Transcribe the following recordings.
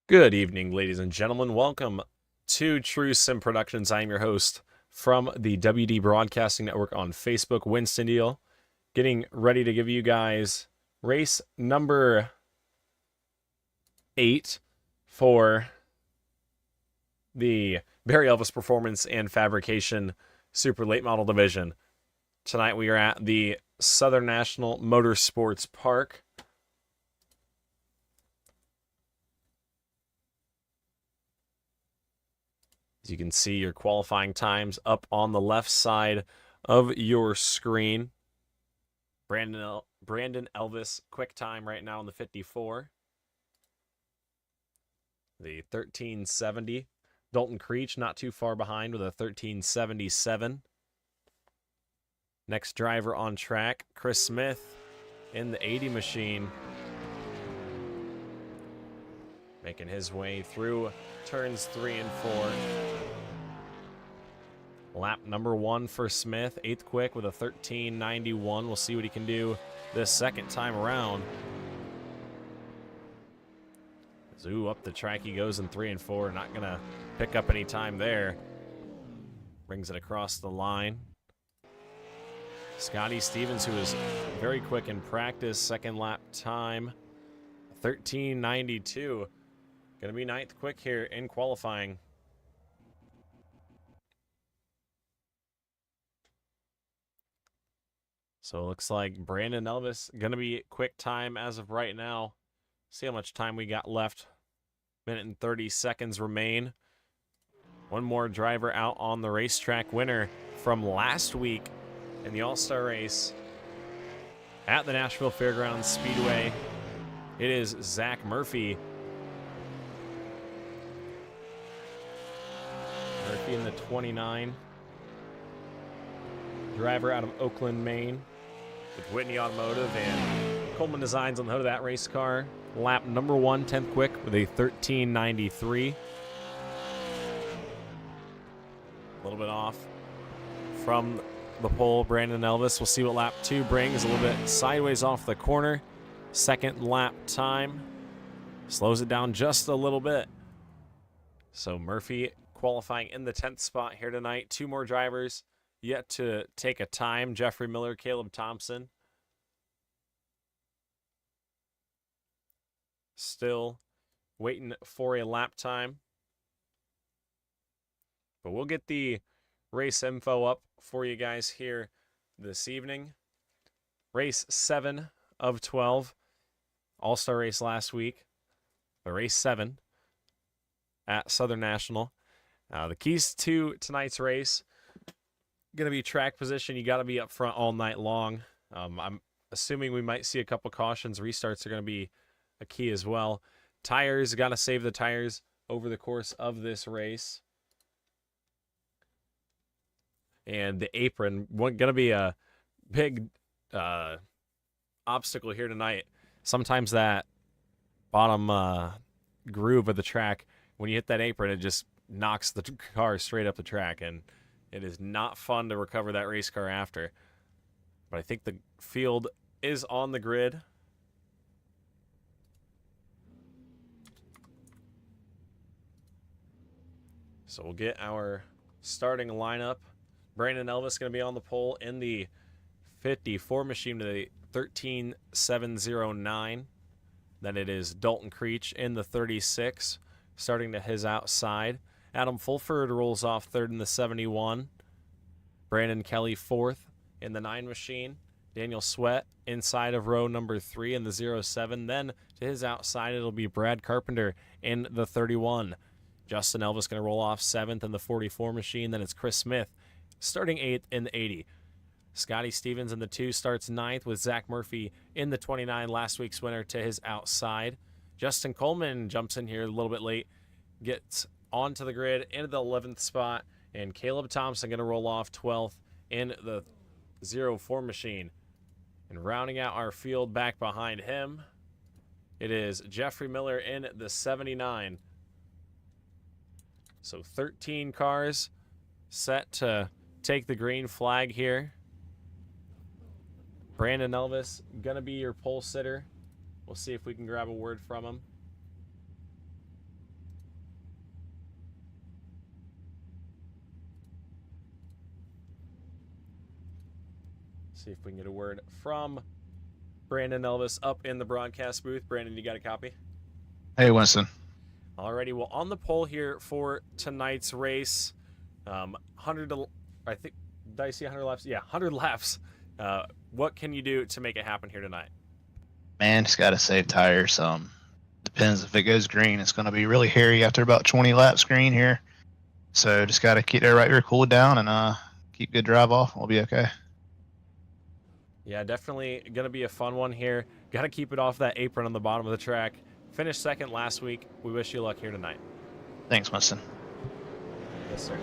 Good evening, ladies and gentlemen. Welcome to True Sim Productions. I am your host from the WD Broadcasting Network on Facebook, Winston Deal. Getting ready to give you guys race number 8 for the Barry Elvis Performance and Fabrication Super Late Model Division. Tonight we are at the Southern National Motorsports Park. As you can see, your qualifying times up on the left side of your screen. Brandon Elvis, quick time right now in the 54. The 1370. Dalton Creech not too far behind with a 1377. Next driver on track, Chris Smith in the 80 machine. Making his way through turns 3 and 4. Lap number 1 for Smith, 8th quick with a 1391. We'll see what he can do this second time around. Zoo up the track he goes in 3 and 4. Not going to pick up any time there. Brings it across the line. Scotty Stevens, who is very quick in practice, second lap time, 1392. Going to be 9th quick here in qualifying. So it looks like Brandon Elvis going to be quick time as of right now. See how much time we got left. Minute and 30 seconds remain. One more driver out on the racetrack. Winner from last week in the All-Star race at the Nashville Fairgrounds Speedway. It is Zach Murphy. Murphy in the 29. Driver out of Oakland, Maine, with Whitney Automotive and Coleman Designs on the hood of that race car. Lap number 1, 10th quick with a 1393. A little bit off from the pole, Brandon Elvis. We'll see what lap 2 brings. A little bit sideways off the corner. Second lap time. Slows it down just a little bit. So Murphy qualifying in the 10th spot here tonight. 2 more drivers yet to take a time. Jeffrey Miller, Caleb Thompson. Still waiting for a lap time. But we'll get the race info up for you guys here this evening. Race 7 of 12. All-Star race last week. But race 7 at Southern National. The keys to tonight's race, going to be track position. You got to be up front all night long. I'm assuming we might see a couple cautions. Restarts are going to be a key as well. Tires, got to save the tires over the course of this race. And the apron, going to be a big obstacle here tonight. Sometimes that bottom groove of the track, when you hit that apron, it just knocks the car straight up the track, and it is not fun to recover that race car after. But I think the field is on the grid. So we'll get our starting lineup. Brandon Elvis going to be on the pole in the 54 machine to the 13709. Then it is Dalton Creech in the 36, starting to his outside. Adam Fulford rolls off third in the 71. Brandon Kelly fourth in the 9 machine. Daniel Sweat inside of row number 3 in the 07. Then to his outside, it'll be Brad Carpenter in the 31. Justin Elvis going to roll off 7th in the 44 machine. Then it's Chris Smith starting 8th in the 80. Scotty Stevens in the 2 starts 9th with Zach Murphy in the 29, last week's winner, to his outside. Justin Coleman jumps in here a little bit late, gets onto the grid into the 11th spot, and Caleb Thompson going to roll off 12th in the 04 machine. And rounding out our field back behind him, it is Jeffrey Miller in the 79. So 13 cars set to take the green flag here. Brandon Elvis going to be your pole sitter. We'll see if we can grab a word from him. See if we can get a word from Brandon Elvis up in the broadcast booth. Brandon, you got a copy? Hey, Winston. Alrighty, well, on the pole here for tonight's race, 100, I think, did I see 100 laps? Yeah, 100 laps. What can you do to make it happen here tonight? Man, just got to save tires. Depends if it goes green. It's going to be really hairy after about 20 laps green here. So just got to keep that right here, cool it down, and keep good drive off. We'll be okay. Yeah, definitely going to be a fun one here. Got to keep it off that apron on the bottom of the track. Finished second last week. We wish you luck here tonight. Thanks, Winston. Yes, sir.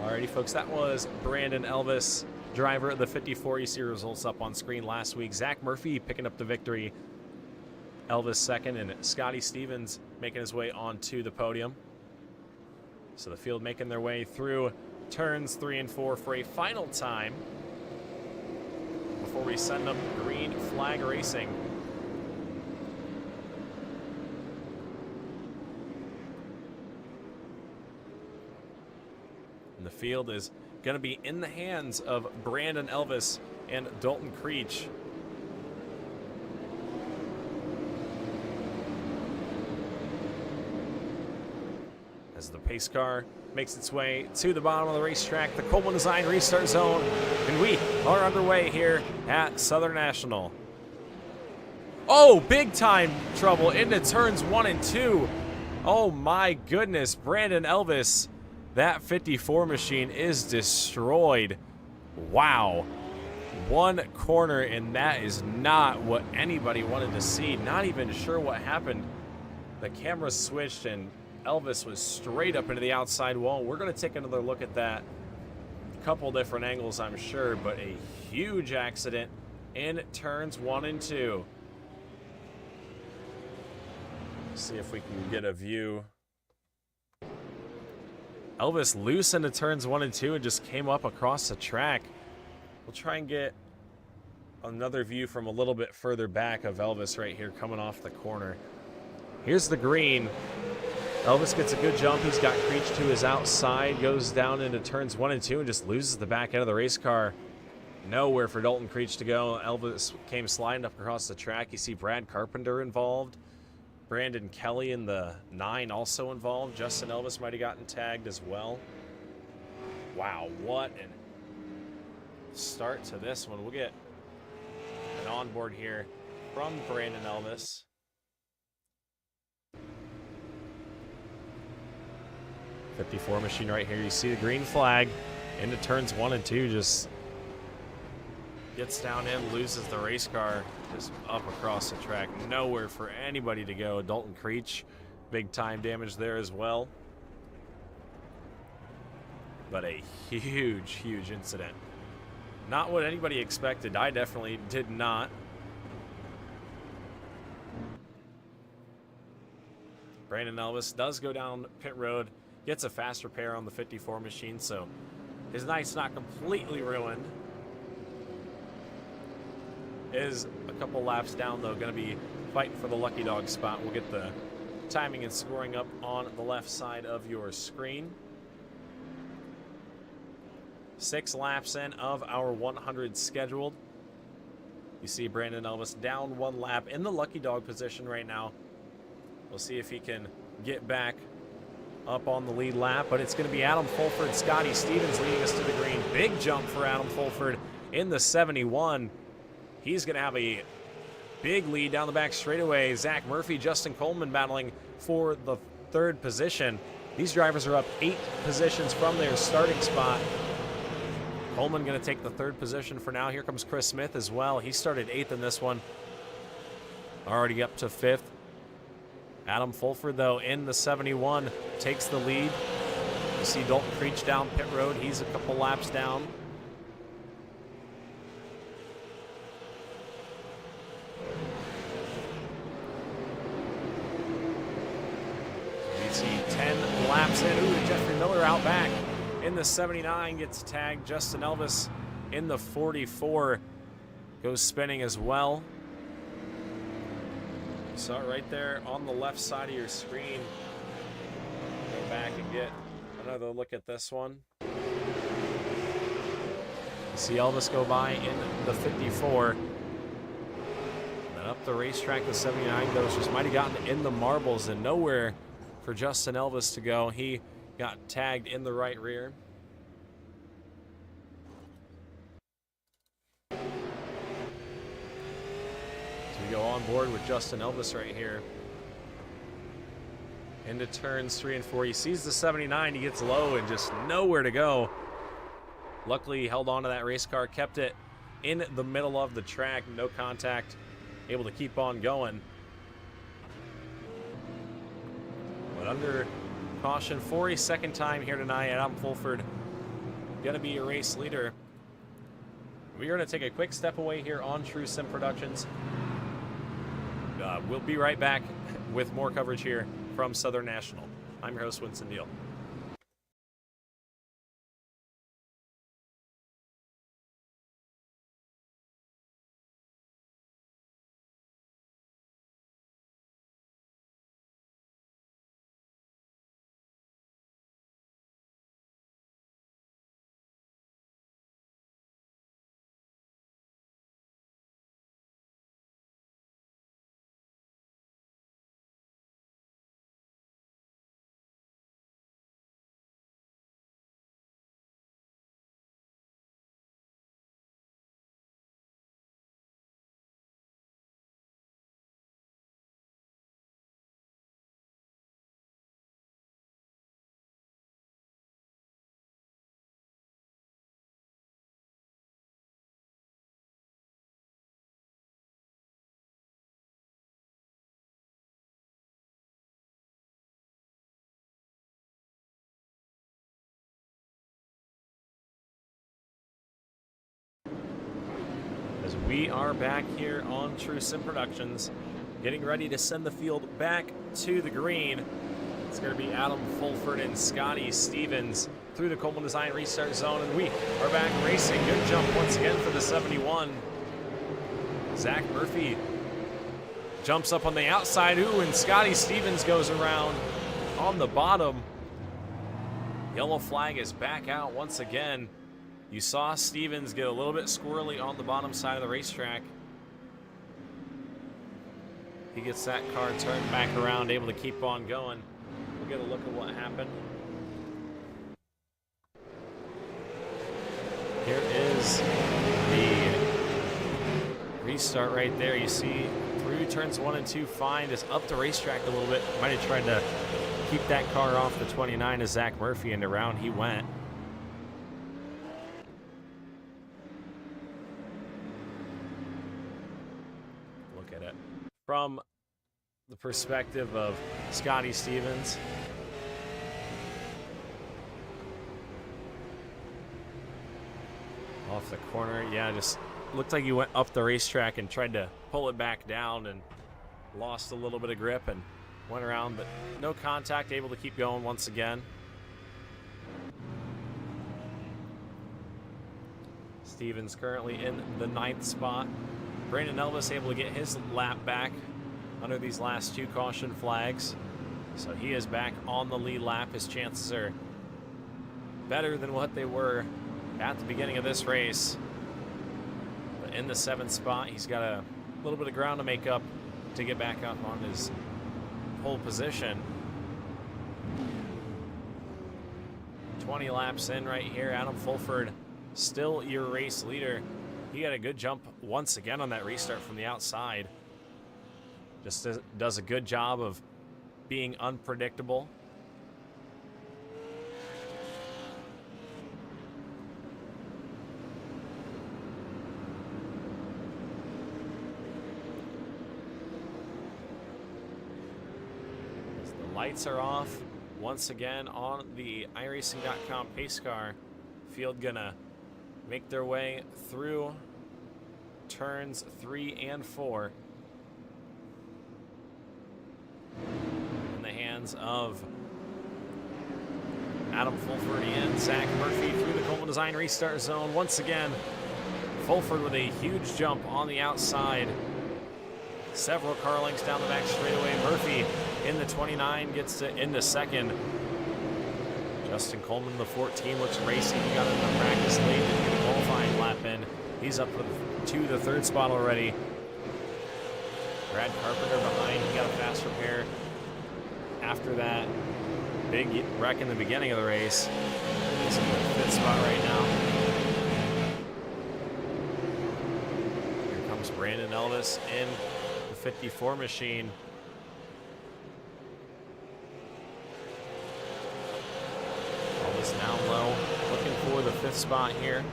Alrighty, folks, that was Brandon Elvis, driver of the 54. You see results up on screen last week. Zach Murphy picking up the victory. Elvis second, and Scotty Stevens making his way onto the podium. So the field making their way through turns 3 and 4 for a final time before we send them green flag racing. And the field is going to be in the hands of Brandon Elvis and Dalton Creech. As the pace car makes its way to the bottom of the racetrack, the Coleman Design restart zone, and we are underway here at Southern National. Oh, big time trouble into turns 1 and 2. Oh my goodness, Brandon Elvis, that 54 machine is destroyed. Wow. One corner, and that is not what anybody wanted to see. Not even sure what happened. The camera switched and Elvis was straight up into the outside wall. We're going to take another look at that. A couple different angles, I'm sure, but a huge accident in turns 1 and 2. See if we can get a view. Elvis loose into turns 1 and 2 and just came up across the track. We'll try and get another view from a little bit further back of Elvis right here coming off the corner. Here's the green. Elvis gets a good jump. He's got Creech to his outside, goes down into turns 1 and 2 and just loses the back end of the race car. Nowhere for Dalton Creech to go. Elvis came sliding up across the track. You see Brad Carpenter involved. Brandon Kelly in the 9 also involved. Justin Elvis might have gotten tagged as well. Wow, what an start to this one. We'll get an onboard here from Brandon Elvis. '54 machine right here. You see the green flag into turns 1 and 2. Just gets down in, loses the race car, just up across the track. Nowhere for anybody to go. Dalton Creech, big time damage there as well. But a huge, huge incident. Not what anybody expected. I definitely did not. Brandon Elvis does go down pit road. Gets a fast repair on the 54 machine, so his night's not completely ruined. Is a couple laps down, though, going to be fighting for the lucky dog spot. We'll get the timing and scoring up on the left side of your screen. 6 laps in of our 100 scheduled. You see Brandon Elvis down 1 lap in the lucky dog position right now. We'll see if he can get back up on the lead lap, but it's going to be Adam Fulford, Scotty Stevens leading us to the green. Big jump for Adam Fulford in the 71. He's going to have a big lead down the back straightaway. Zach Murphy, Justin Coleman battling for the 3rd position. These drivers are up 8 positions from their starting spot. Coleman going to take the 3rd position for now. Here comes Chris Smith as well. He started 8th in this one. Already up to 5th. Adam Fulford, though, in the 71, takes the lead. You see Dalton Creech down pit road. He's a couple laps down. You see 10 laps in. Ooh, Jeffrey Miller out back in the 79 gets tagged. Justin Elvis in the 44 goes spinning as well. Saw it right there on the left side of your screen. Go back and get another look at this one. See Elvis go by in the 54. Then up the racetrack, the 79 goes. Just might have gotten in the marbles and nowhere for Justin Elvis to go. He got tagged in the right rear. So we go on board with Justin Elvis right here. Into turns 3 and 4. He sees the 79. He gets low and just nowhere to go. Luckily, he held on to that race car, kept it in the middle of the track, no contact, able to keep on going. But under caution for a second time here tonight, Adam Fulford going to be your race leader. We're going to take a quick step away here on True Sim Productions. We'll be right back with more coverage here from Southern National. I'm your host, Winston Deal. As we are back here on True Sim Productions, getting ready to send the field back to the green. It's going to be Adam Fulford and Scotty Stevens through the Coleman Design restart zone, and we are back racing. Good jump once again for the 71. Zach Murphy jumps up on the outside, and Scotty Stevens goes around on the bottom. Yellow flag is back out once again. You saw Stevens get a little bit squirrely on the bottom side of the racetrack. He gets that car turned back around, able to keep on going. We'll get a look at what happened. Here is the restart right there. You see through turns 1 and 2 fine, just up the racetrack a little bit. Might have tried to keep that car off the 29 as Zach Murphy, and around he went. From the perspective of Scotty Stevens. Off the corner, yeah, just looked like he went up the racetrack and tried to pull it back down and lost a little bit of grip and went around, but no contact, able to keep going once again. Stevens currently in the 9th spot. Brandon Elvis able to get his lap back under these last 2 caution flags. So he is back on the lead lap. His chances are better than what they were at the beginning of this race. But in the 7th spot, he's got a little bit of ground to make up to get back up on his pole position. 20 laps in right here. Adam Fulford still your race leader. He got a good jump once again on that restart from the outside. Just does a good job of being unpredictable. As the lights are off once again on the iRacing.com pace car, field gonna make their way through turns 3 and 4 in the hands of Adam Fulford and Zach Murphy through the Coleman Design restart zone. Once again, Fulford with a huge jump on the outside. Several car lengths down the back straightaway. Murphy in the 29 gets into second. Justin Coleman, the 14, looks racing. He got into the practice late, didn't get a qualifying lap in. He's up to the third spot already. Brad Carpenter behind. He got a fast repair after that big wreck in the beginning of the race. He's in the fifth spot right now. Here comes Brandon Elvis in the 54 machine. Elvis now low, looking for the fifth spot here.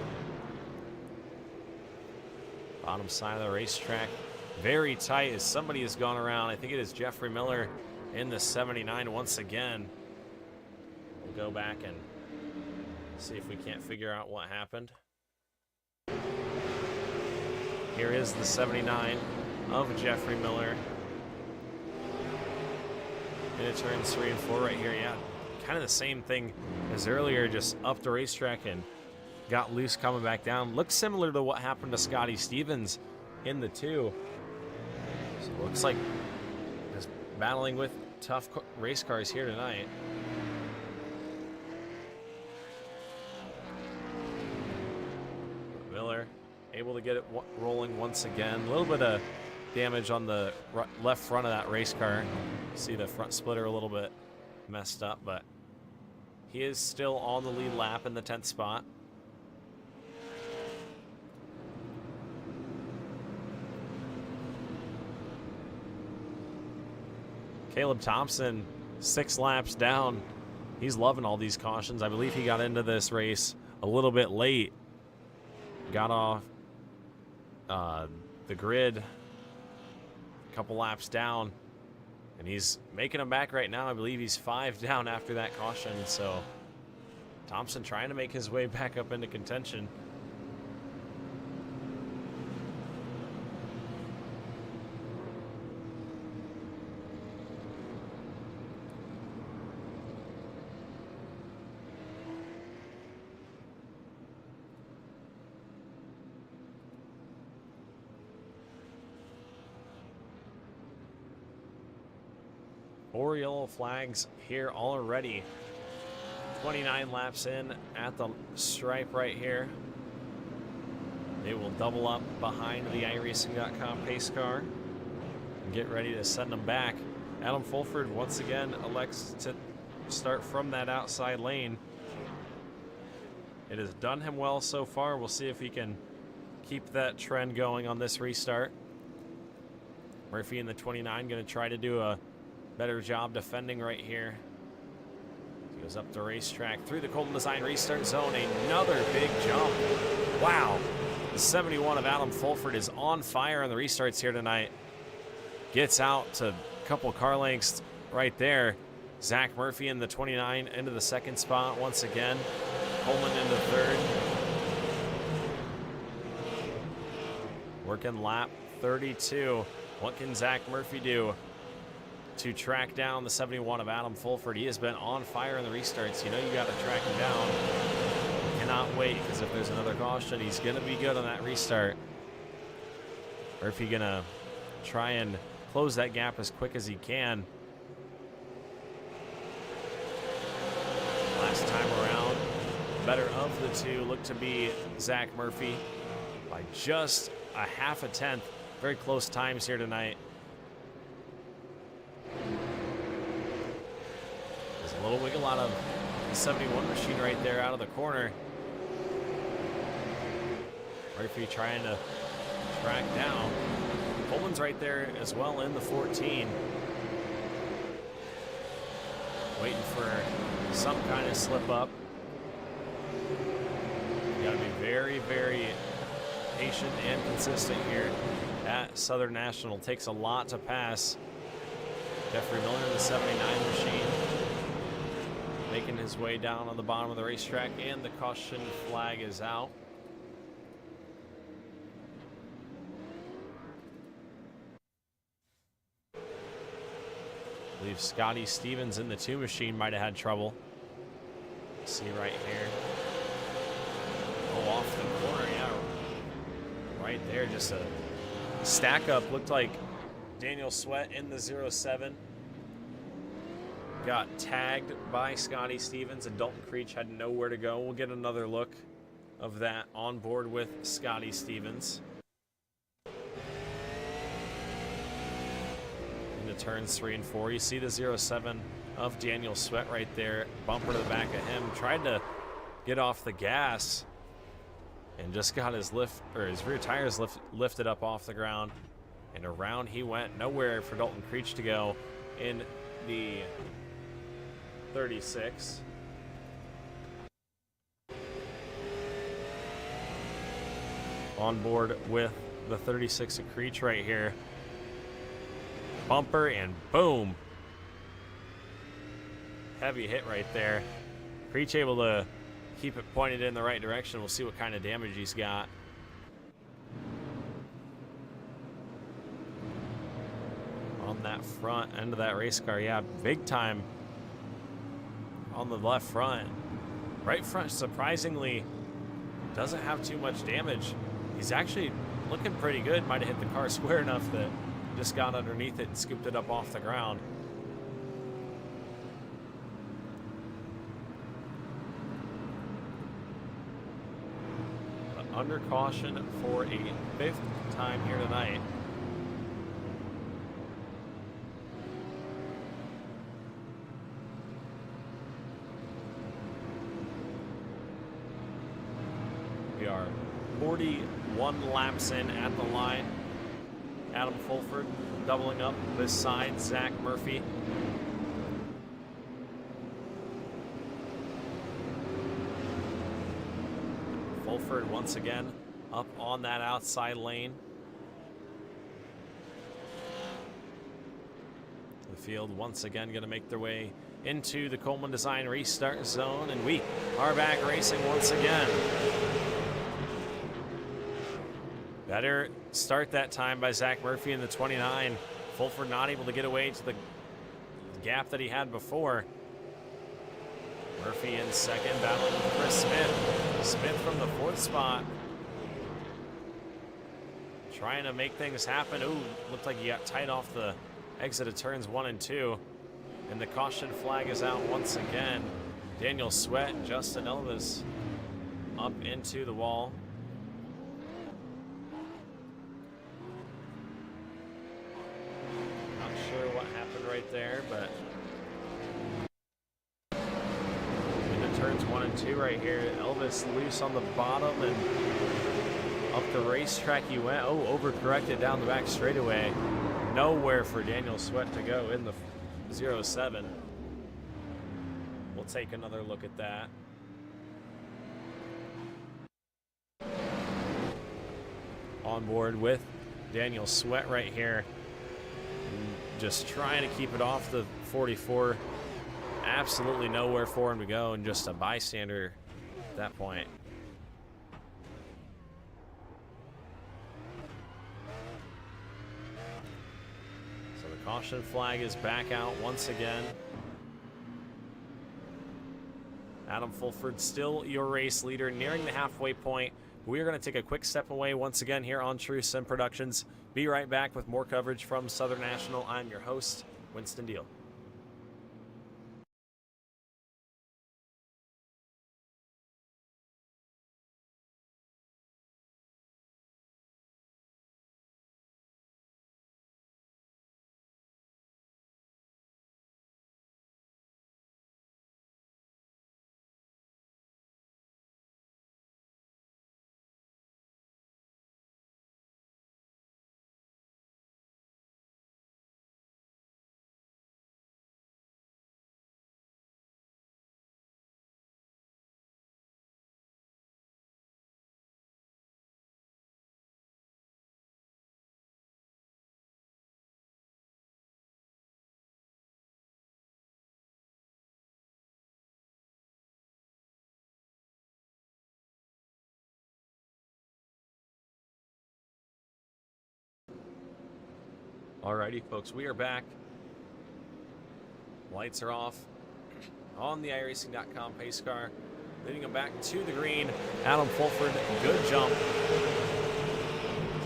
Bottom side of the racetrack. Very tight as somebody has gone around. I think it is Jeffrey Miller in the 79 once again. We'll go back and see if we can't figure out what happened. Here is the 79 of Jeffrey Miller. Into turns 3 and 4 right here. Yeah, kind of the same thing as earlier, just up the racetrack and got loose coming back down. Looks similar to what happened to Scotty Stevens in the 2. So it looks like just battling with tough race cars here tonight. Miller able to get it rolling once again. A little bit of damage on the left front of that race car. See the front splitter a little bit messed up, but he is still on the lead lap in the 10th spot. Caleb Thompson, 6 laps down. He's loving all these cautions. I believe he got into this race a little bit late. Got off the grid a couple laps down, and he's making them back right now. I believe he's 5 down after that caution. So Thompson trying to make his way back up into contention. Four yellow flags here already. 29 laps in at the stripe right here. They will double up behind the iRacing.com pace car and get ready to send them back. Adam Fulford once again elects to start from that outside lane. It has done him well so far. We'll see if he can keep that trend going on this restart. Murphy in the 29 going to try to do a better job defending right here. He goes up the racetrack through the Colton Design restart zone. Another big jump. Wow. The 71 of Adam Fulford is on fire on the restarts here tonight. Gets out to a couple car lengths right there. Zach Murphy in the 29 into the 2nd spot once again. Coleman into 3rd. Working lap 32. What can Zach Murphy do to track down the 71 of Adam Fulford? He has been on fire in the restarts. You know you got to track him down. Cannot wait, because if there's another caution, he's going to be good on that restart. Murphy going to try and close that gap as quick as he can. Last time around, better of the two looked to be Zach Murphy by just a half a tenth. Very close times here tonight. There's a little wiggle out of the 71 machine right there out of the corner. Murphy trying to track down. Coleman's right there as well in the 14. Waiting for some kind of slip up. You gotta be very, very patient and consistent here at Southern National. Takes a lot to pass. Jeffrey Miller in the 79 machine, making his way down on the bottom of the racetrack, and the caution flag is out. I believe Scotty Stevens in the 2 machine might have had trouble. See right here. Oh, off the corner, yeah. Right there, just a stack up. Looked like Daniel Sweat in the 07. got tagged by Scotty Stevens, and Dalton Creech had nowhere to go. We'll get another look of that on board with Scotty Stevens. Into turns 3 and 4. You see the 07 of Daniel Sweat right there. Bumper to the back of him. Tried to get off the gas and just got his rear tires lifted up off the ground. And around he went. Nowhere for Dalton Creech to go in the 36. On board with the 36 of Creech right here. Bumper and boom. Heavy hit right there. Creech able to keep it pointed in the right direction. We'll see what kind of damage he's got. On that front end of that race car, yeah, big time on the left front. Right front, surprisingly, doesn't have too much damage. He's actually looking pretty good. Might have hit the car square enough that just got underneath it and scooped it up off the ground. But under caution for a 5th time here tonight. We are 41 laps in at the line. Adam Fulford doubling up this side. Zach Murphy. Fulford once again up on that outside lane. The field once again going to make their way into the Coleman Design restart zone, and we are back racing once again. Better start that time by Zach Murphy in the 29. Fulford not able to get away to the gap that he had before. Murphy in second, battling with Chris Smith. Smith from the 4th spot. Trying to make things happen. Ooh, looked like he got tight off the exit of turns 1 and 2. And the caution flag is out once again. Daniel Sweat and Justin Elvis up into the wall. What happened right there, but into turns 1 and 2 right here. Elvis loose on the bottom, and up the racetrack he went. Oh, overcorrected down the back straightaway. Nowhere for Daniel Sweat to go in the 07. We'll take another look at that. On board with Daniel Sweat right here. Just trying to keep it off the 44. Absolutely nowhere for him to go, and just a bystander at that point. So the caution flag is back out once again. Adam Fulford still your race leader, nearing the halfway point. We are going to take a quick step away once again here on True Sim Productions. Be right back with more coverage from Southern National. I'm your host, Winston Deal. Alrighty, folks, we are back. Lights are off on the iRacing.com pace car. Leading him back to the green. Adam Fulford, good jump.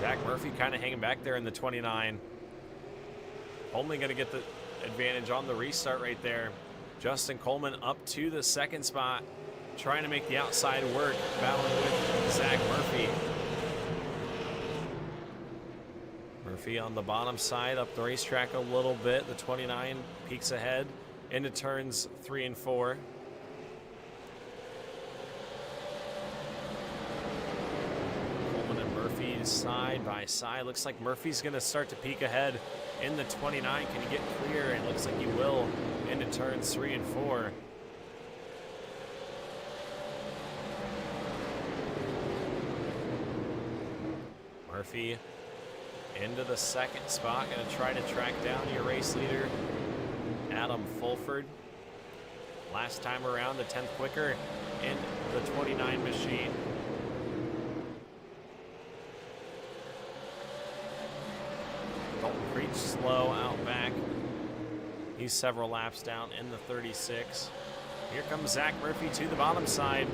Zach Murphy kind of hanging back there in the 29. Only going to get the advantage on the restart right there. Justin Coleman up to the second spot, trying to make the outside work, battling with Zach Murphy. Murphy on the bottom side, up the racetrack a little bit. The 29 peeks ahead into turns 3 and 4. Coleman and Murphy side by side. Looks like Murphy's going to start to peek ahead in the 29. Can he get clear? And looks like he will into turns 3 and 4. Murphy into the second spot, going to try to track down your race leader, Adam Fulford. Last time around, the 10th quicker in the 29 machine. Dalton Creech slow out back. He's several laps down in the 36. Here comes Zach Murphy to the bottom side,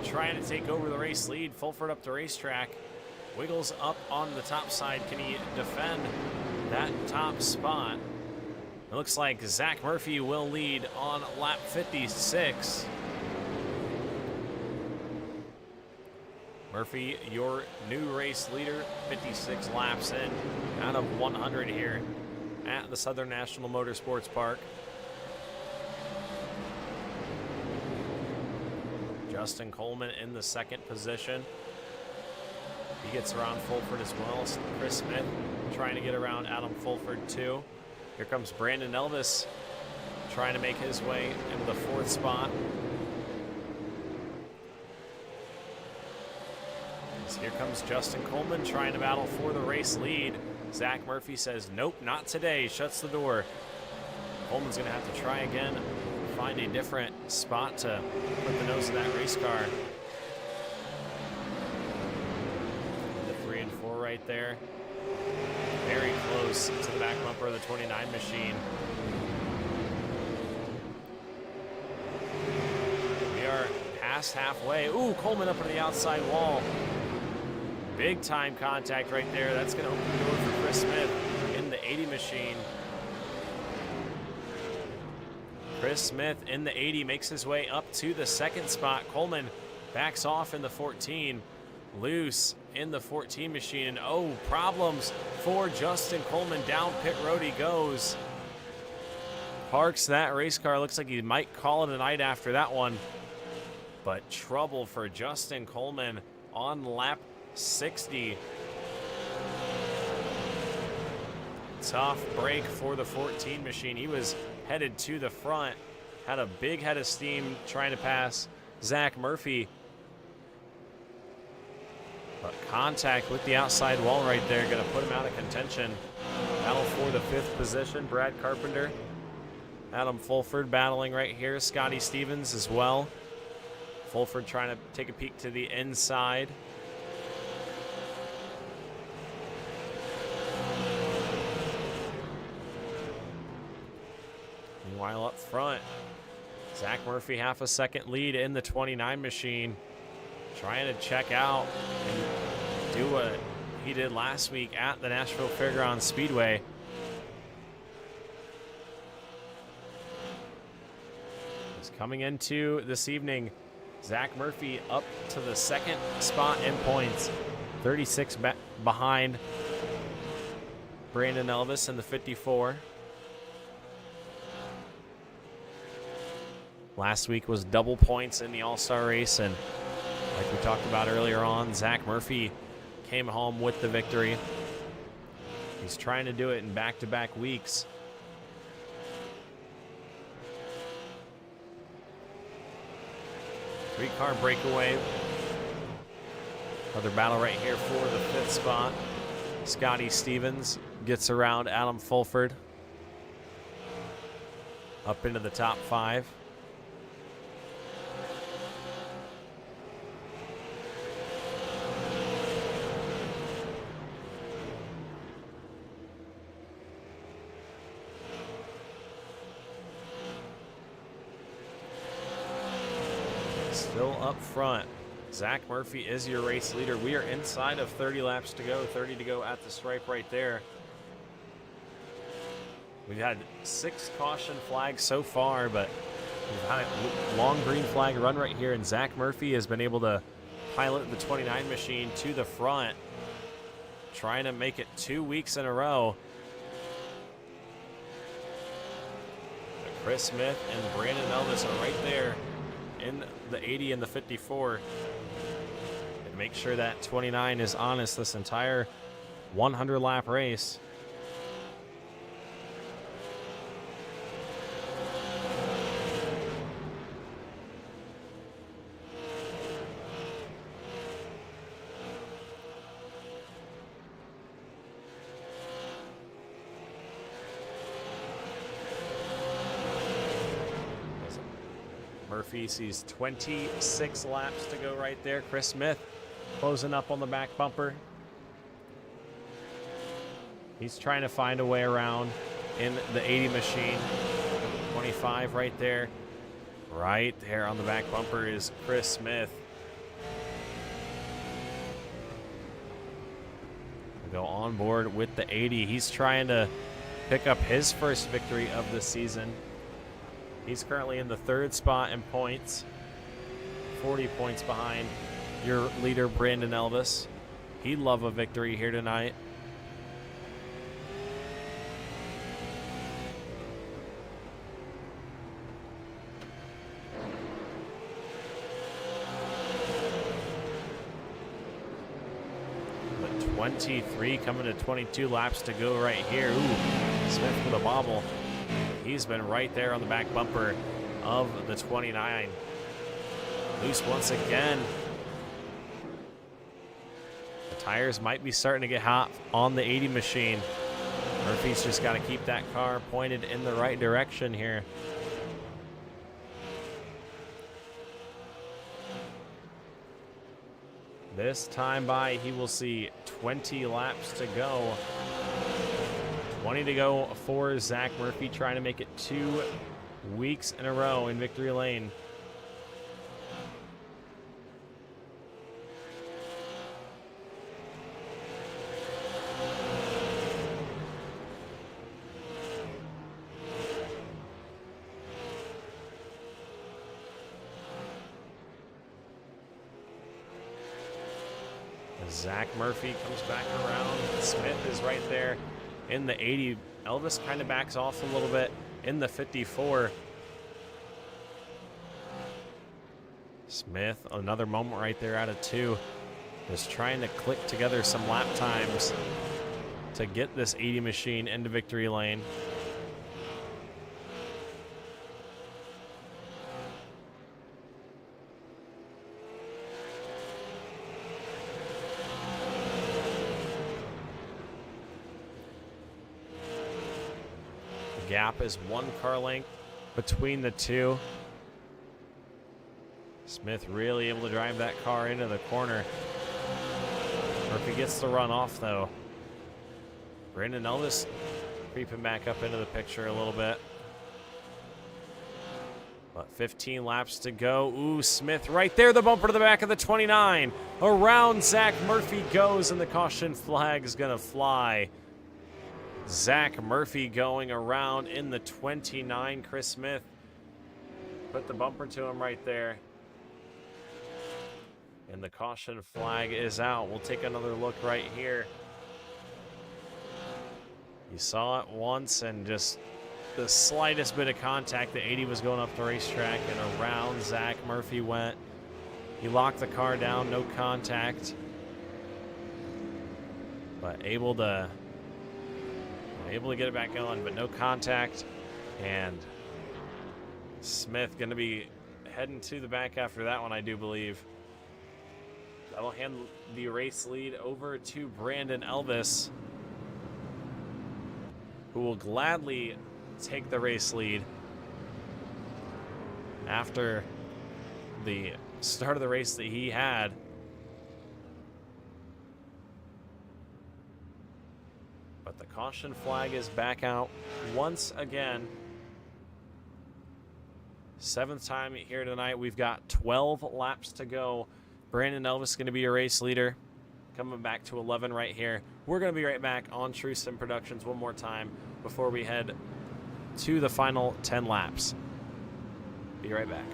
trying to take over the race lead. Fulford up the racetrack. Wiggles up on the top side. Can he defend that top spot? It looks like Zach Murphy will lead on lap 56. Murphy, your new race leader, 56 laps in out of 100 here at the Southern National Motorsports Park. Justin Coleman in the second position. He gets around Fulford as well. Chris Smith trying to get around Adam Fulford too. Here comes Brandon Elvis trying to make his way into the 4th spot. As here comes Justin Coleman trying to battle for the race lead. Zach Murphy says, nope, not today. Shuts the door. Coleman's going to have to try again, find a different spot to put the nose of that race car. Right there. Very close to the back bumper of the 29 machine. We are past halfway. Ooh, Coleman up on the outside wall. Big time contact right there. That's going to open the door for Chris Smith in the 80 machine. Chris Smith in the 80 makes his way up to the second spot. Coleman backs off in the 14. Loose in the 14 machine, and oh, problems for Justin Coleman. Down pit road he goes. Parks that race car. Looks like he might call it a night after that one. But trouble for Justin Coleman on lap 60. Tough break for the 14 machine. He was headed to the front, had a big head of steam trying to pass Zach Murphy. But contact with the outside wall right there, going to put him out of contention. Battle for the 5th position, Brad Carpenter. Adam Fulford battling right here. Scotty Stevens as well. Fulford trying to take a peek to the inside. Meanwhile up front, Zach Murphy half a second lead in the 29 machine. Trying to check out and do what he did last week at the Nashville Fairgrounds Speedway. He's coming into this evening. Zach Murphy up to the second spot in points. 36 behind Brandon Elvis in the 54. Last week was double points in the All-Star race, and like we talked about earlier on, Zach Murphy came home with the victory. He's trying to do it in back-to-back weeks. Three-car breakaway. Another battle right here for the 5th spot. Scotty Stevens gets around Adam Fulford up into the top 5. Still up front, Zach Murphy is your race leader. We are inside of 30 laps to go, 30 to go at the stripe right there. We've had 6 caution flags so far, but We've had a long green flag run right here, and Zach Murphy has been able to pilot the 29 machine to the front, trying to make it 2 weeks in a row. But Chris Smith and Brandon Elvis are right there in the 80 and the 54. And make sure that 29 is honest this entire 100 lap race. Murphy sees 26 laps to go right there. Chris Smith closing up on the back bumper. He's trying to find a way around in the 80 machine. 25 right there. Right there on the back bumper is Chris Smith. We go on board with the 80. He's trying to pick up his first victory of the season. He's currently in the 3rd spot in points, 40 points behind your leader, Brandon Elvis. He'd love a victory here tonight. But 23 coming to 22 laps to go right here. Ooh, Smith with a bobble. He's been right there on the back bumper of the 29. Loose once again. The tires might be starting to get hot on the 80 machine. Murphy's just got to keep that car pointed in the right direction here. This time by, he will see 20 laps to go. 20 to go for Zach Murphy, trying to make it 2 weeks in a row in victory lane. Zach Murphy comes back around. Smith is right there in the 80. Elvis kind of backs off a little bit in the 54. Smith, another moment right there out of 2. Just trying to click together some lap times to get this 80 machine into victory lane. Gap is 1 car length between the two. Smith really able to drive that car into the corner. Murphy gets the run off though. Brandon Elvis creeping back up into the picture a little bit. But 15 laps to go. Ooh, Smith right there, the bumper to the back of the 29. Around Zach Murphy goes, and the caution flag is gonna fly. Zach Murphy going around in the 29. Chris Smith put the bumper to him right there. And the caution flag is out. We'll take another look right here. You saw it once, and just the slightest bit of contact. The 80 was going up the racetrack, and around Zach Murphy went. He locked the car down, no contact. But able to get it back going, but no contact. And Smith going to be heading to the back after that one, I do believe. That'll hand the race lead over to Brandon Elvis, who will gladly take the race lead after the start of the race that he had. But the caution flag is back out once again. 7th time here tonight. We've got 12 laps to go. Brandon Elvis is going to be your race leader. Coming back to 11 right here. We're going to be right back on True Sim Productions one more time before we head to the final 10 laps. Be right back.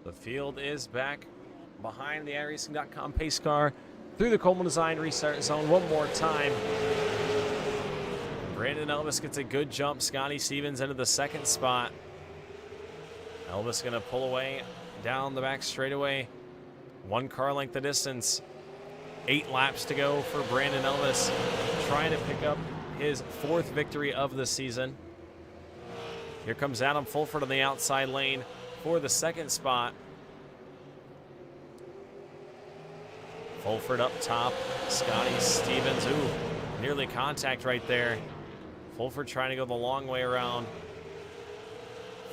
The field is back behind the iRacing.com pace car through the Coleman Design restart zone one more time. Brandon Elvis gets a good jump. Scotty Stevens into the second spot. Elvis going to pull away down the back straightaway. 1 car length of distance. 8 laps to go for Brandon Elvis, trying to pick up his 4th victory of the season. Here comes Adam Fulford on the outside lane for the second spot. Fulford up top. Scotty Stevens, nearly contact right there. Fulford trying to go the long way around.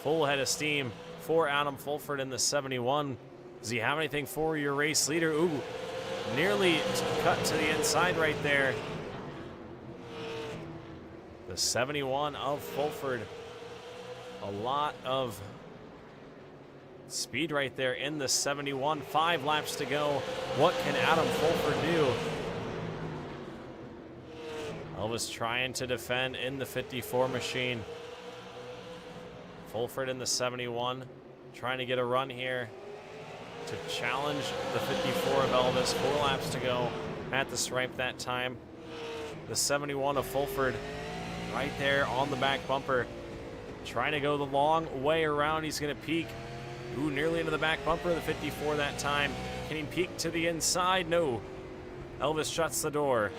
Full head of steam for Adam Fulford in the 71. Does he have anything for your race leader? Nearly cut to the inside right there. The 71 of Fulford. A lot of speed right there in the 71. 5 laps to go. What can Adam Fulford do? Elvis trying to defend in the 54 machine. Fulford in the 71. Trying to get a run here to challenge the 54 of Elvis. 4 laps to go at the stripe that time. The 71 of Fulford right there on the back bumper. Trying to go the long way around. He's going to peak. Nearly into the back bumper of the 54 that time. Can he peek to the inside? No. Elvis shuts the door.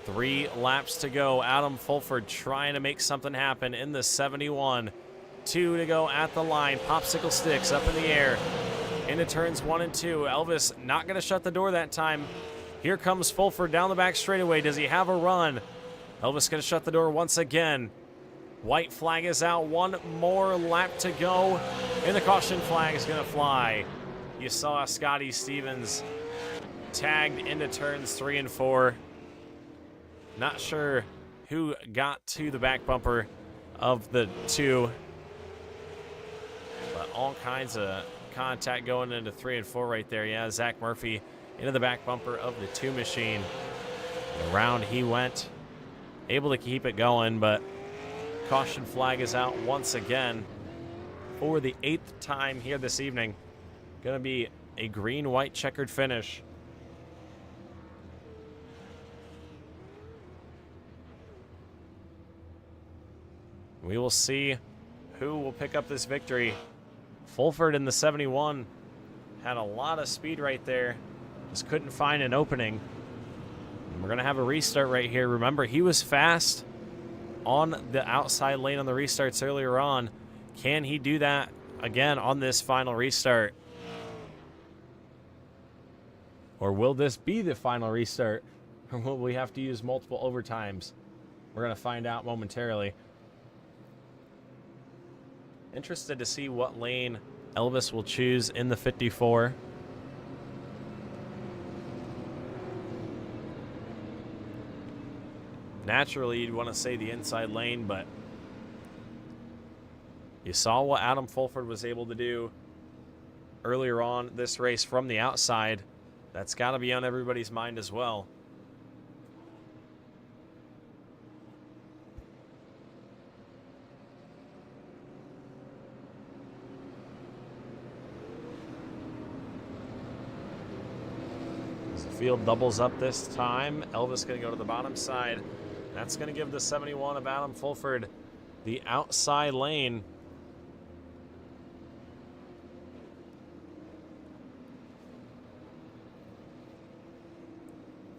3 laps to go. Adam Fulford trying to make something happen in the 71. 2 to go at the line. Popsicle sticks up in the air. Into turns 1 and 2. Elvis not going to shut the door that time. Here comes Fulford down the back straightaway. Does he have a run? Elvis going to shut the door once again. White flag is out. 1 more lap to go. And the caution flag is going to fly. You saw Scotty Stevens tagged into turns 3 and 4. Not sure who got to the back bumper of the 2. But all kinds of contact going into 3 and 4 right there. Yeah, Zach Murphy into the back bumper of the 2 machine. Around he went. Able to keep it going, but caution flag is out once again for the 8th time here this evening. Going to be a green-white checkered finish. We will see who will pick up this victory. Fulford in the 71 had a lot of speed right there. Just couldn't find an opening. And we're going to have a restart right here. Remember, he was fast on the outside lane on the restarts earlier on. Can he do that again on this final restart? Or will this be the final restart? Or will we have to use multiple overtimes? We're going to find out momentarily. Interested to see what lane Elvis will choose in the 54. Naturally, you'd want to say the inside lane, but you saw what Adam Fulford was able to do earlier on this race from the outside. That's got to be on everybody's mind as well. As the field doubles up this time, Elvis going to go to the bottom side. That's going to give the 71 of Adam Fulford the outside lane.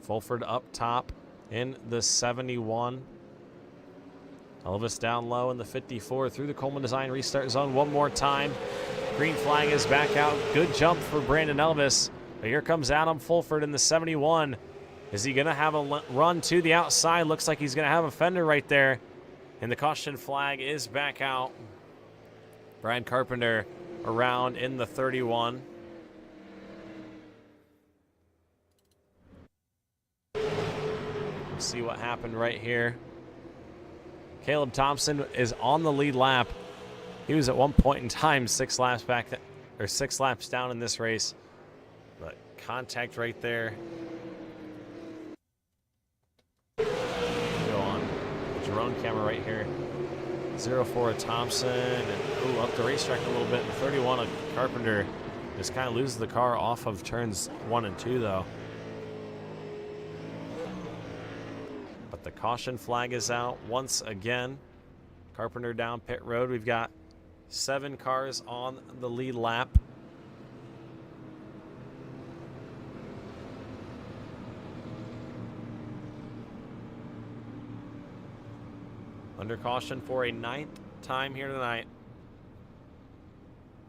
Fulford up top in the 71. Elvis down low in the 54 through the Coleman Design restart zone one more time. Green flag is back out. Good jump for Brandon Elvis. But here comes Adam Fulford in the 71. Is he going to have a run to the outside? Looks like he's going to have a fender right there. And the caution flag is back out. Brian Carpenter around in the 31. We'll see what happened right here. Caleb Thompson is on the lead lap. He was at one point in time 6 laps down in this race. But contact right there. Go on the drone camera right here. 04 of Thompson, and up the racetrack a little bit. And 31 of Carpenter just kind of loses the car off of turns 1 and 2 though. But the caution flag is out once again. Carpenter down pit road. We've got 7 cars on the lead lap. Under caution for a 9th time here tonight.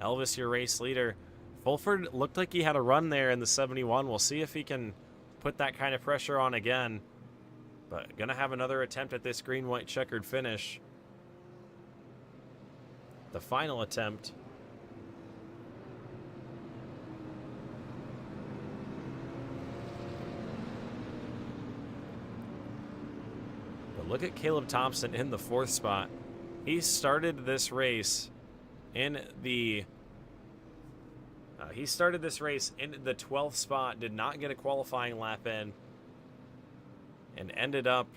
Elvis, your race leader. Fulford looked like he had a run there in the 71. We'll see if he can put that kind of pressure on again. But gonna have another attempt at this green, white checkered finish. The final attempt. But look at Caleb Thompson in the 4th spot. He started this race in the 12th spot, did not get a qualifying lap in, and ended up,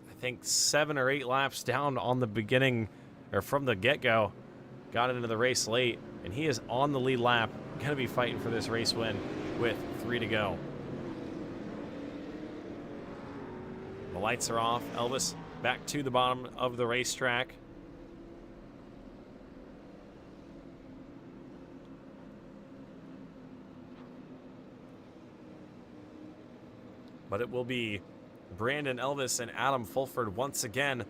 I think, 7 or 8 laps down on the beginning, or from the get-go. Got into the race late, and he is on the lead lap, going to be fighting for this race win with 3 to go. The lights are off. Elvis back to the bottom of the racetrack. But it will be Brandon Elvis and Adam Fulford once again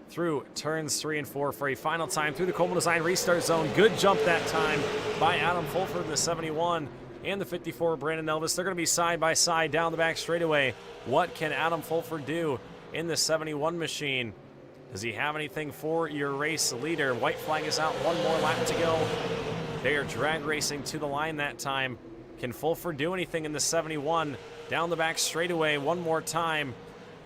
through turns 3 and 4 for a final time through the Coleman Design restart zone. Good jump that time by Adam Fulford in the 71 and the 54, Brandon Elvis. They're going to be side by side down the back straightaway. What can Adam Fulford do in the 71 machine? Does he have anything for your race leader? White flag is out. 1 more lap to go. They are drag racing to the line that time. Can Fulford do anything in the 71? Down the back straightaway 1 more time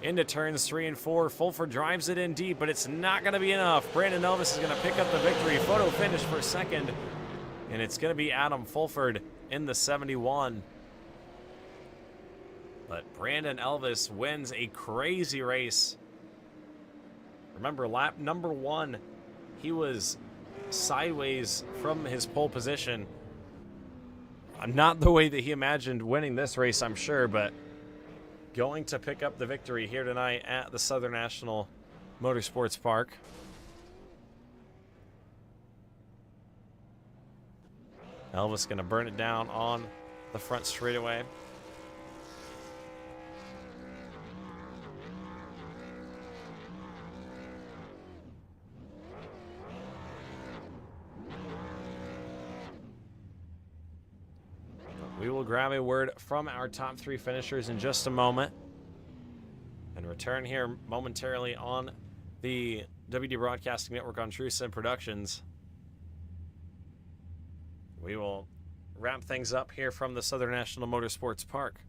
into turns 3 and 4. Fulford drives it in deep, but it's not going to be enough. Brandon Elvis is going to pick up the victory. Photo finish for 2nd, and it's going to be Adam Fulford in the 71. But Brandon Elvis wins a crazy race. Remember, lap number 1, he was sideways from his pole position. Not the way that he imagined winning this race, I'm sure, but going to pick up the victory here tonight at the Southern National Motorsports Park. Elvis going to burn it down on the front straightaway. We will grab a word from our top 3 finishers in just a moment and return here momentarily on the WD Broadcasting Network on True Sim Productions. We will wrap things up here from the Southern National Motorsports Park.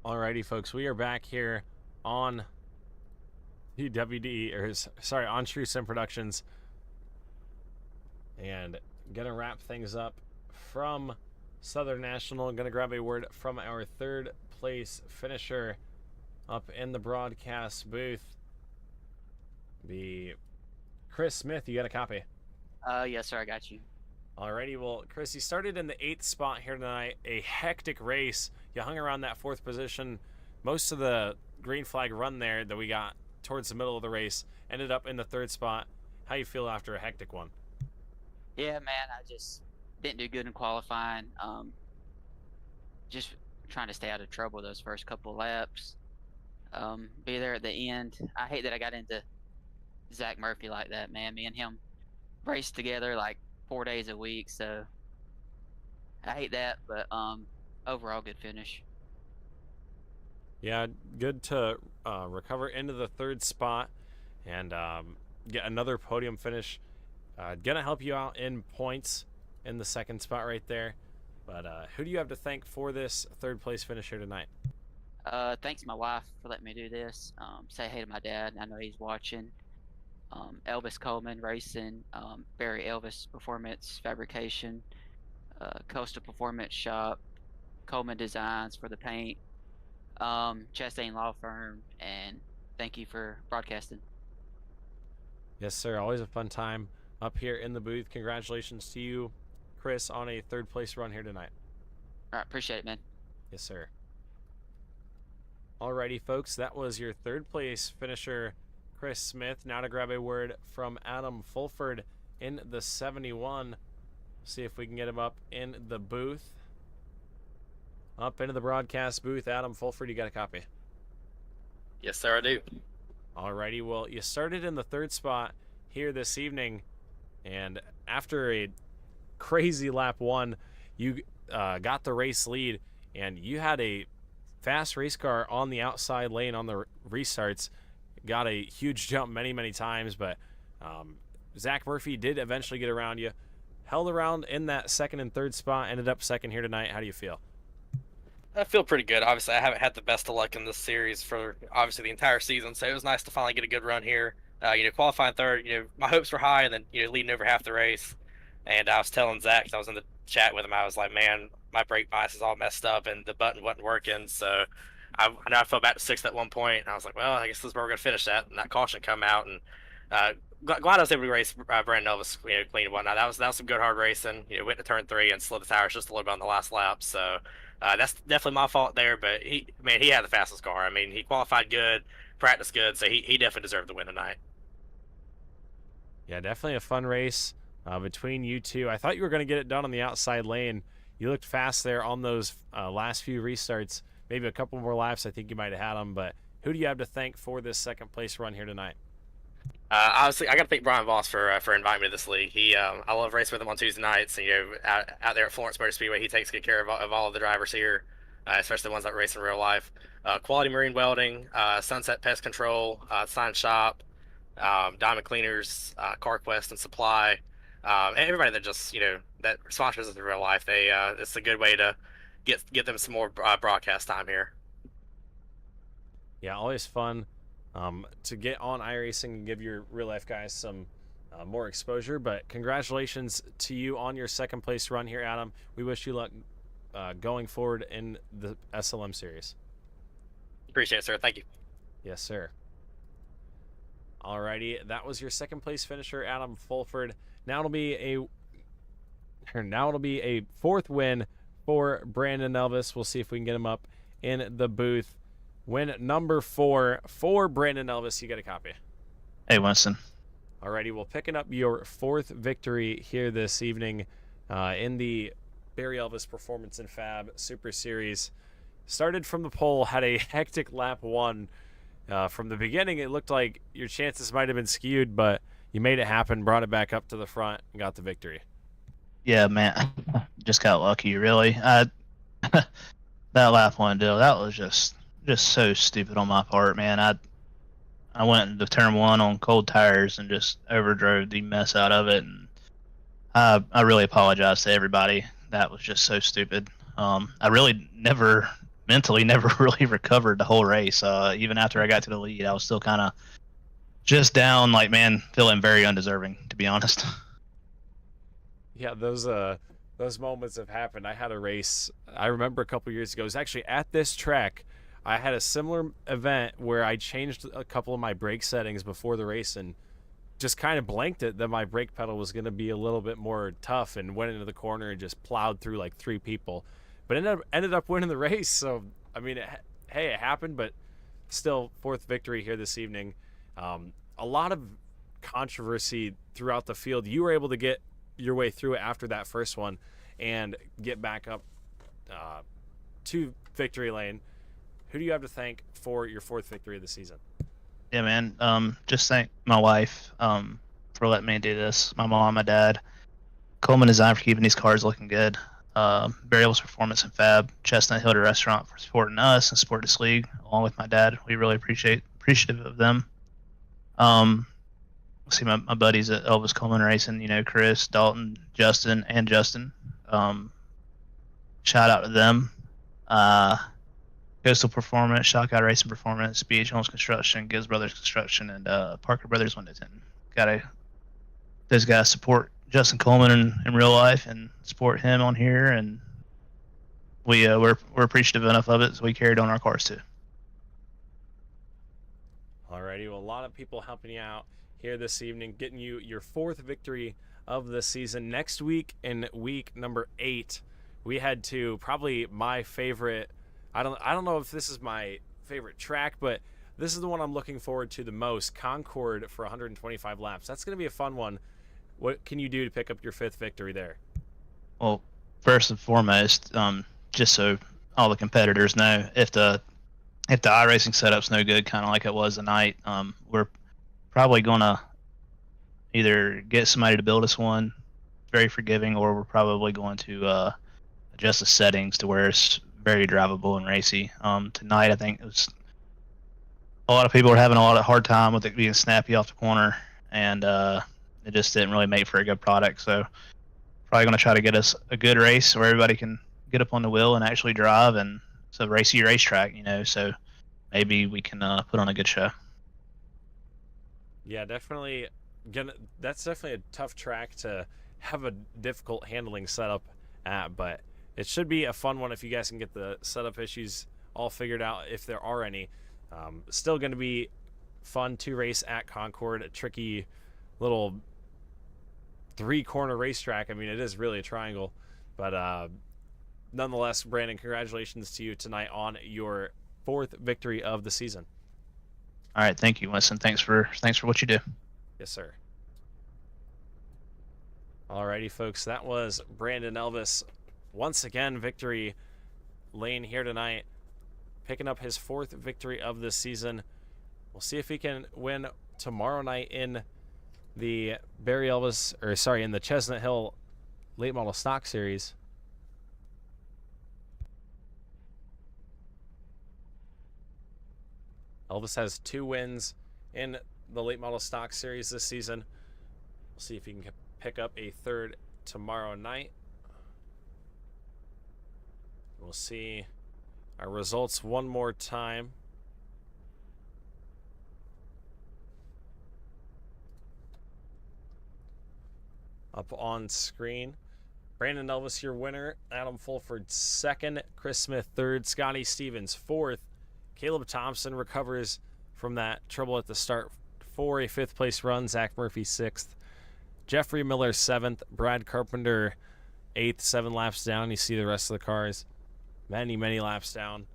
Alrighty, folks, we are back here on on True Sim Productions, and gonna wrap things up from Southern National. Gonna grab a word from our third place finisher up in the broadcast booth. Be Chris Smith. You got a copy? Yes, sir. I got you. Alrighty, well, Chris, you started in the 8th spot here tonight. A hectic race. You hung around that 4th position. Most of the green flag run there that we got towards the middle of the race ended up in the 3rd spot. How you feel after a hectic one? Yeah, man. I just didn't do good in qualifying. Just trying to stay out of trouble those first couple laps. Be there at the end. I hate that I got into Zach Murphy like that, man. Me and him raced together like 4 days a week, so I hate that. But overall, good finish. Yeah, good to recover into the 3rd spot and get another podium finish. Gonna help you out in points in the 2nd spot right there. But who do you have to thank for this 3rd place finish here tonight? Thanks to my wife for letting me do this. Say hey to my dad. I know he's watching. Elvis Coleman Racing, Barry Elvis Performance Fabrication, Coastal Performance Shop, Coleman Designs for the paint, Chastain Law Firm, and thank you for broadcasting. Yes, sir. Always a fun time up here in the booth. Congratulations to you, Chris, on a 3rd place run here tonight. All right, appreciate it, man. Yes, sir. Alrighty, folks, that was your 3rd place finisher, Chris Smith. Now to grab a word from Adam Fulford in the 71. See if we can get him up in the booth. Up into the broadcast booth. Adam Fulford, you got a copy? Yes, sir, I do. Alrighty, well, you started in the 3rd spot here this evening, and after a crazy lap 1, you got the race lead, and you had a fast race car on the outside lane on the restarts. Got a huge jump many times, but Zach Murphy did eventually get around you. Held around in that 2nd and 3rd spot, ended up 2nd here tonight. How do you feel? I feel pretty good. Obviously, I haven't had the best of luck in this series for obviously the entire season, so it was nice to finally get a good run here. Qualifying 3rd, my hopes were high, and then leading over half the race. And I was telling Zach, I was in the chat with him, I was like, man, my brake bias is all messed up, and the button wasn't working. So I know I fell back to 6th at one point, and I was like, well, I guess this is where we're gonna finish at. And that caution come out, and glad I was able to race Brandon Elvis clean and whatnot. That was some good hard racing. Went to turn 3 and slid the tires just a little bit on the last lap. So that's definitely my fault there. But he had the fastest car. I mean, he qualified good, practiced good, so he definitely deserved the win tonight. Yeah, definitely a fun race between you two. I thought you were going to get it done on the outside lane. You looked fast there on those last few restarts. Maybe a couple more laps, I think you might have had them. But who do you have to thank for this 2nd place run here tonight? Obviously, I got to thank Brian Voss for inviting me to this league. I love racing with him on Tuesday nights. And, out there at Florence Motor Speedway, he takes good care of all of the drivers here, especially the ones that race in real life. Quality Marine Welding, Sunset Pest Control, Sign Shop, Diamond Cleaners, CarQuest and Supply, and everybody that just that sponsors us in real life. It's a good way to get them some more broadcast time here. Yeah, always fun to get on iRacing and give your real life guys some more exposure. But congratulations to you on your 2nd place run here, Adam. We wish you luck going forward in the SLM series. Appreciate it, sir. Thank you. Yes, sir. Alrighty, that was your 2nd place finisher, Adam Fulford. Now it'll be a 4th win for Brandon Elvis. We'll see if we can get him up in the booth. Win number 4 for Brandon Elvis. You got a copy? Hey, Winston. Alrighty, well, picking up your 4th victory here this evening in the Barry Elvis Performance and Fab Super Series. Started from the pole, had a hectic lap 1. From the beginning, it looked like your chances might have been skewed, but you made it happen, brought it back up to the front, and got the victory. Yeah, man, just got lucky, really. That lap 1 deal, that was just so stupid on my part, man. I went into turn 1 on cold tires and just overdrove the mess out of it, and I really apologize to everybody. That was just so stupid. I really never mentally never really recovered the whole race. Even after I got to the lead, I was still kind of just down, like, man, feeling very undeserving, to be honest. Yeah, those moments have happened. I had a race I remember a couple years ago. It was actually at this track. I had a similar event where I changed a couple of my brake settings before the race and just kind of blanked it that my brake pedal was going to be a little bit more tough, and went into the corner and just plowed through like 3 people, but ended up winning the race. So I mean, hey, it happened, but still, 4th victory here this evening. A lot of controversy throughout the field. You were able to get your way through it after that first one and get back up to victory lane. Who do you have to thank for your 4th victory of the season? Yeah, man. Just thank my wife for letting me do this. My mom, my dad, Coleman Design for keeping these cars looking good. Barry Elvis Performance and Fab, Chestnut Hill Restaurant for supporting us and support this league, along with my dad. We really appreciative of them. See my buddies at Elvis Coleman Racing, Chris, Dalton, Justin. Shout out to them. Coastal Performance, Shotgun Racing Performance, BH Homes Construction, Gibbs Brothers Construction, and Parker Brothers Window Tinting. Those guys support Justin Coleman in real life and support him on here, and we're appreciative enough of it, so we carried on our cars too. Alrighty, well, a lot of people helping you out here this evening, getting you your 4th victory of the season. Next week, in week number 8, we head to probably my favorite. I don't know if this is my favorite track, but this is the one I'm looking forward to the most. Concord for 125 laps. That's going to be a fun one. What can you do to pick up your 5th victory there? Well, first and foremost, just so all the competitors know, if the iRacing setup's no good, kind of like it was tonight, we're probably going to either get somebody to build us one, very forgiving, or we're probably going to adjust the settings to where it's very drivable and racy. Tonight, I think it was a lot of people are having a lot of hard time with it being snappy off the corner, and it just didn't really make for a good product. So probably going to try to get us a good race where everybody can get up on the wheel and actually drive, and it's a racy racetrack, so maybe we can put on a good show. Yeah, definitely. That's definitely a tough track to have a difficult handling setup at, but it should be a fun one if you guys can get the setup issues all figured out, if there are any. Still going to be fun to race at Concord, a tricky little 3-corner racetrack. I mean, it is really a triangle, but nonetheless, Brandon, congratulations to you tonight on your 4th victory of the season. All right, thank you, Winston. Thanks for what you do. Yes, sir. Alrighty, folks, that was Brandon Elvis. Once again, victory lane here tonight, picking up his 4th victory of the season. We'll see if he can win tomorrow night in the in the Chestnut Hill Late Model Stock Series. Elvis has 2 wins in the Late Model Stock Series this season. We'll see if he can pick up a 3rd tomorrow night. We'll see our results one more time. Up on screen. Brandon Elvis, your winner. Adam Fulford, 2nd. Chris Smith, 3rd. Scotty Stevens, 4th. Caleb Thompson recovers from that trouble at the start for a 5th place run. Zach Murphy, 6th. Jeffrey Miller, 7th. Brad Carpenter, 8th, 7 laps down. You see the rest of the cars. Many laps down.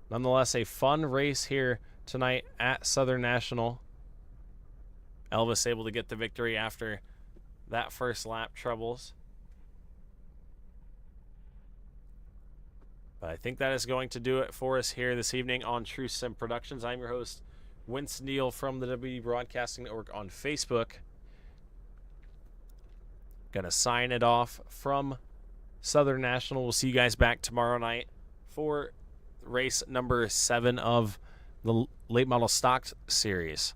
Nonetheless, a fun race here tonight at Southern National. Elvis able to get the victory after that first lap troubles. But I think that is going to do it for us here this evening on True Sim Productions. I'm your host, Winston Neal from the WB Broadcasting Network on Facebook. Gonna sign it off from Southern National. We'll see you guys back tomorrow night for race number 7 of the Late Model Stock Series.